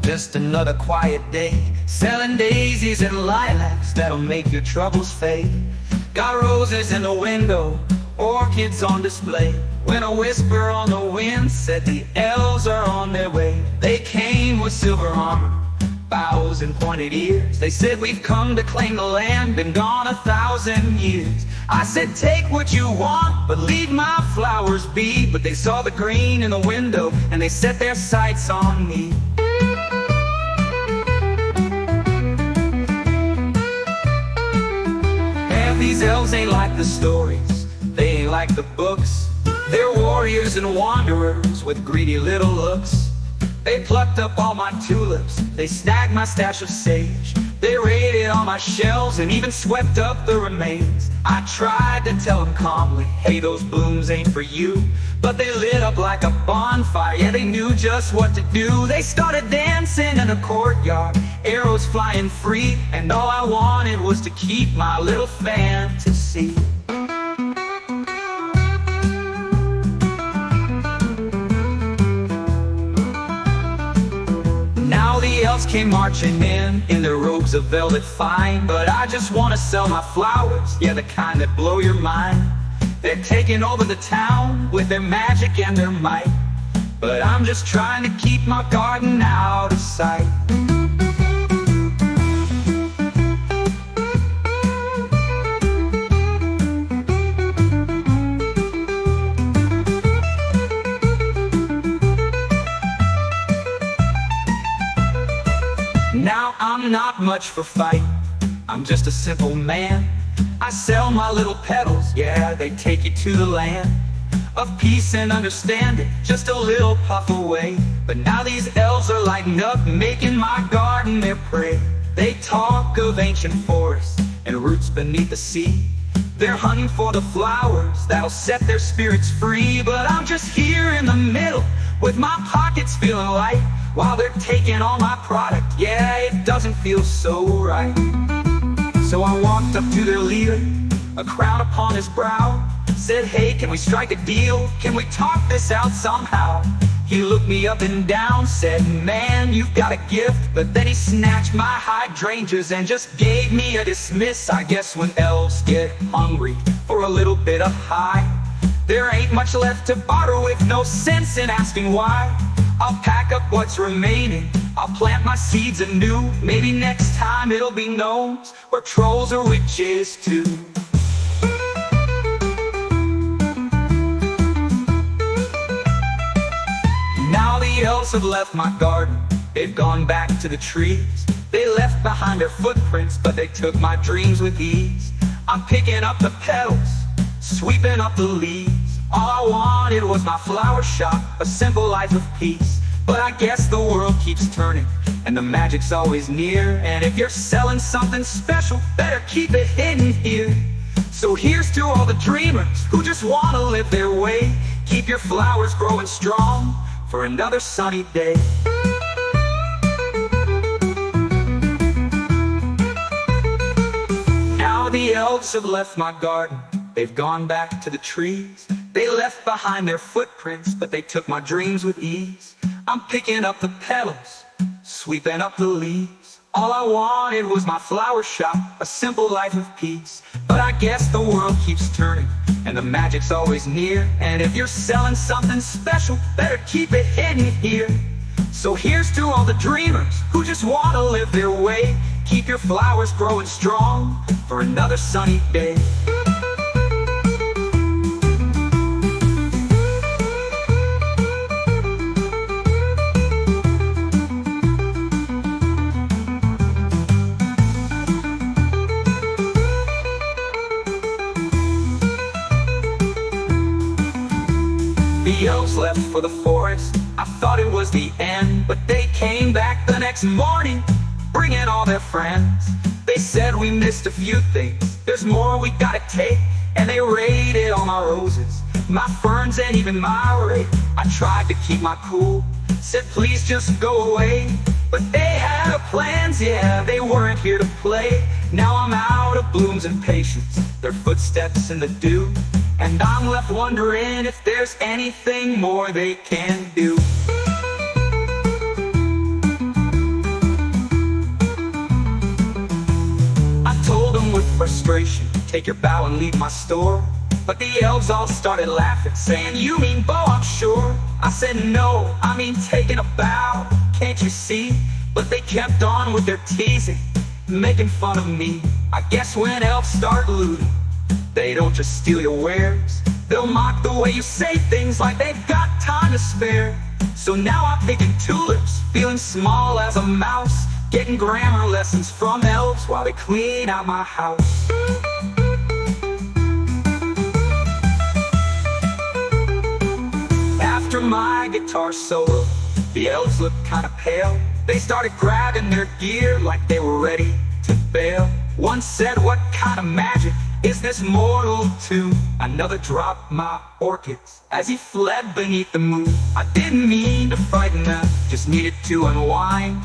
Just another quiet day, selling daisies and lilacs that'll make your troubles fade. Got roses in the window, orchids on display, when a whisper on the wind said the elves are on their way. They came with silver armor, bows and pointed ears. They said, we've come to claim the land, been gone 1,000 years. I said, take what you want, but leave my flowers be. But they saw the green in the window, and they set their sights on me. And these elves ain't like the stories, they ain't like the books. They're warriors and wanderers with greedy little looks. They plucked up all my tulips, they snagged my stash of sage. They raided all my shelves and even swept up the remains. I tried to tell them calmly, hey, those blooms ain't for you. But they lit up like a bonfire, yeah, they knew just what to do. They started dancing in a courtyard, arrows flying free. And all I wanted was to keep my little fantasy. The elves came marching in their robes of velvet fine. But I just want to sell my flowers, yeah, the kind that blow your mind. They're taking over the town with their magic and their might. But I'm just trying to keep my garden out of sight. Now I'm not much for fight, I'm just a simple man. I sell my little petals, yeah, they take you to the land of peace and understanding, just a little puff away. But now these elves are lighting up, making my garden their prey. They talk of ancient forests and roots beneath the sea. They're hunting for the flowers that'll set their spirits free. But I'm just here in the middle, with my pockets feeling light, while they're taking all my product, yeah, it doesn't feel so right. So I walked up to their leader, a crown upon his brow, said, hey, can we strike a deal? Can we talk this out somehow? He looked me up and down, said, man, you've got a gift. But then he snatched my hydrangeas and just gave me a dismiss. I guess when elves get hungry for a little bit of high, there ain't much left to barter with, no sense in asking why. I'll pack up what's remaining, I'll plant my seeds anew. Maybe next time it'll be gnomes, or trolls or witches too. Now the elves have left my garden, they've gone back to the trees. They left behind their footprints, but they took my dreams with ease. I'm picking up the petals, sweeping up the leaves. All I wanted was my flower shop, a simple life of peace. But I guess the world keeps turning, and the magic's always near. And if you're selling something special, better keep it hidden here. So here's to all the dreamers who just want to live their way. Keep your flowers growing strong for another sunny day. Now the elves have left my garden, they've gone back to the trees. They left behind their footprints, but they took my dreams with ease. I'm picking up the petals, sweeping up the leaves. All I wanted was my flower shop, a simple life of peace. But I guess the world keeps turning, and the magic's always near. And if you're selling something special, better keep it hidden here. So here's to all the dreamers who just want to live their way. Keep your flowers growing strong for another sunny day. The elves left for the forest, I thought it was the end. But they came back the next morning, bringing all their friends. They said we missed a few things, there's more we gotta take. And they raided all my roses, my ferns and even my rake. I tried to keep my cool, said please just go away. But they had other plans, yeah, they weren't here to play. Now I'm out of blooms and patience, their footsteps in the dew. And I'm left wondering if there's anything more they can do. frustration, take your bow and leave my store. But the elves all started laughing, saying, "You mean bow, I'm sure." I said, "No, I mean taking a bow, can't you see?" But they kept on with their teasing, making fun of me. I guess when elves start looting, they don't just steal your wares, they'll mock the way you say things like they've got time to spare. So now I'm picking tulips, feeling small as a mouse, getting grammar lessons from elves while they clean out my house. After my guitar solo, the elves looked kinda pale. They started grabbing their gear like they were ready to bail. One said, "What kind of magic is this mortal tune?" Another dropped my orchids as he fled beneath the moon. I didn't mean to frighten them, just needed to unwind.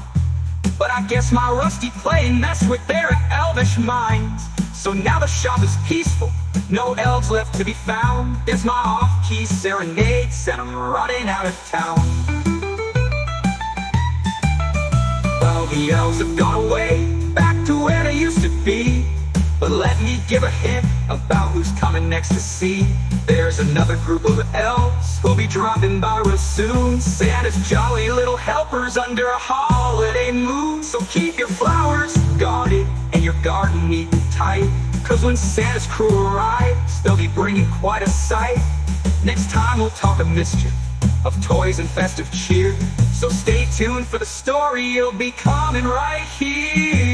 But I guess my rusty playing messed with their elvish minds. So now the shop is peaceful, no elves left to be found. There's my off-key serenades and I'm running out of town. Well, the elves have gone away, back to where they used to be. But let me give a hint about who's coming next to see. There's another group of elves who'll be dropping by real soon. Santa's jolly little helpers under a holiday moon. So keep your flowers guarded and your garden neat and tight, 'cause when Santa's crew arrives, they'll be bringing quite a sight. Next time we'll talk of mischief, of toys and festive cheer. So stay tuned for the story, it'll be coming right here.